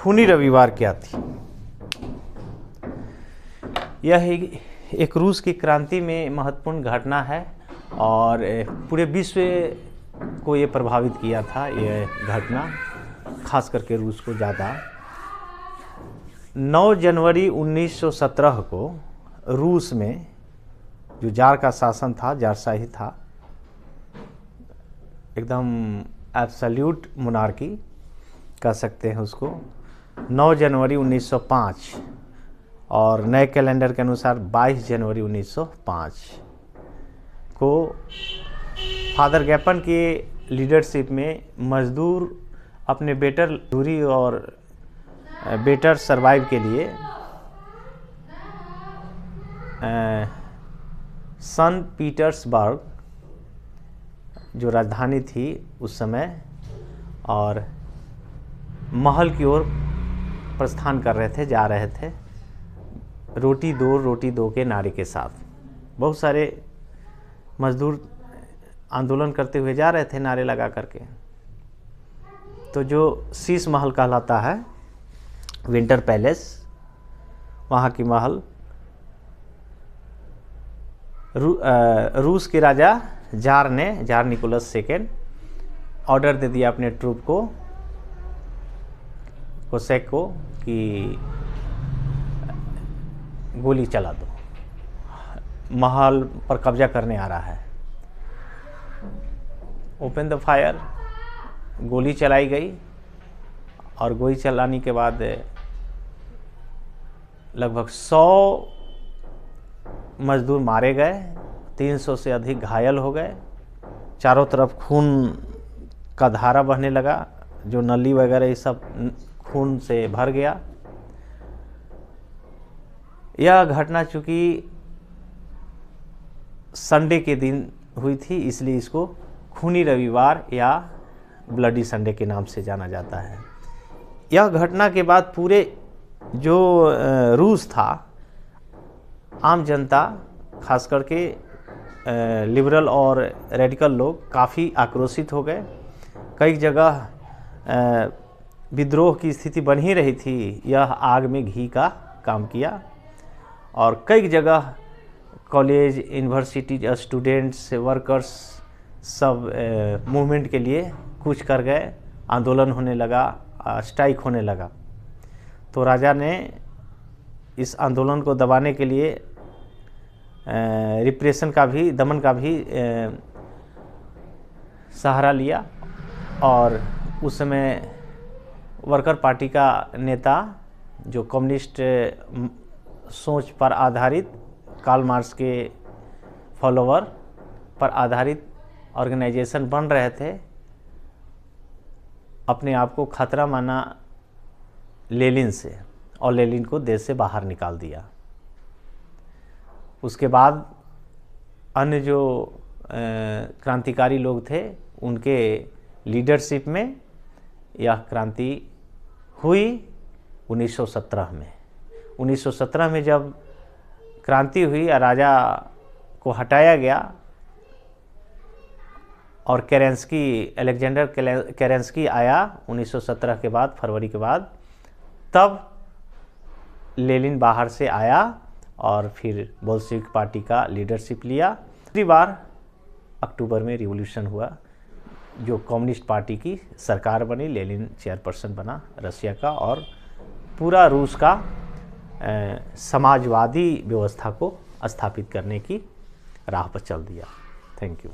खूनी रविवार क्या थी? यह एक रूस की क्रांति में महत्वपूर्ण घटना है और पूरे विश्व को ये प्रभावित किया था। यह घटना खास करके रूस को ज़्यादा। 9 जनवरी 1917 को रूस में जो जार का शासन था, जारशाही था, एकदम एब्सोल्यूट मोनार्की कह सकते हैं उसको। 9 जनवरी 1905 और नए कैलेंडर के अनुसार 22 जनवरी 1905 को फादर गैपन के लीडरशिप में मजदूर अपने बेटर दूरी और बेटर सरवाइव के लिए सन पीटर्सबर्ग जो राजधानी थी उस समय, और महल की ओर प्रस्थान कर रहे थे, जा रहे थे, रोटी दो के नारे के साथ। बहुत सारे मजदूर आंदोलन करते हुए जा रहे थे नारे लगा करके। तो जो शीश महल कहलाता है, विंटर पैलेस, वहाँ की महल, रूस के राजा जार निकोलस सेकेंड ऑर्डर दे दिया अपने ट्रूप को, कोसेक को, कि गोली चला दो, महल पर कब्जा करने आ रहा है। ओपन द फायर, गोली चलाई गई और गोली चलाने के बाद लगभग 100 मजदूर मारे गए, 300 से अधिक घायल हो गए। चारों तरफ खून का धारा बहने लगा, जो नली वगैरह ये सब खून से भर गया। यह घटना चूँकि संडे के दिन हुई थी, इसलिए इसको खूनी रविवार या ब्लडी संडे के नाम से जाना जाता है। यह घटना के बाद पूरे जो रूस था, आम जनता, खास करके लिबरल और रेडिकल लोग काफ़ी आक्रोशित हो गए। कई जगह विद्रोह की स्थिति बन ही रही थी, यह आग में घी का काम किया, और कई जगह कॉलेज, यूनिवर्सिटी, स्टूडेंट्स, वर्कर्स सब मूवमेंट के लिए कूच कर गए, आंदोलन होने लगा, स्ट्राइक होने लगा। तो राजा ने इस आंदोलन को दबाने के लिए रिप्रेशन का भी, दमन का भी सहारा लिया, और उस समय वर्कर पार्टी का नेता, जो कम्युनिस्ट सोच पर आधारित, कार्ल मार्क्स के फॉलोवर पर आधारित ऑर्गेनाइजेशन बन रहे थे, अपने आप को खतरा माना लेनिन से, और लेनिन को देश से बाहर निकाल दिया। उसके बाद अन्य जो क्रांतिकारी लोग थे, उनके लीडरशिप में यह क्रांति हुई 1917 में। 1917 में जब क्रांति हुई, राजा को हटाया गया और अलेक्जेंडर केरेंस्की आया 1917 के बाद, फरवरी के बाद, तब लेनिन बाहर से आया और फिर बोल्शेविक पार्टी का लीडरशिप लिया। दूसरी बार अक्टूबर में रिवॉल्यूशन हुआ, जो कम्युनिस्ट पार्टी की सरकार बनी, लेनिन चेयरपर्सन बना रशिया का, और पूरा रूस का समाजवादी व्यवस्था को स्थापित करने की राह पर चल दिया। Thank you.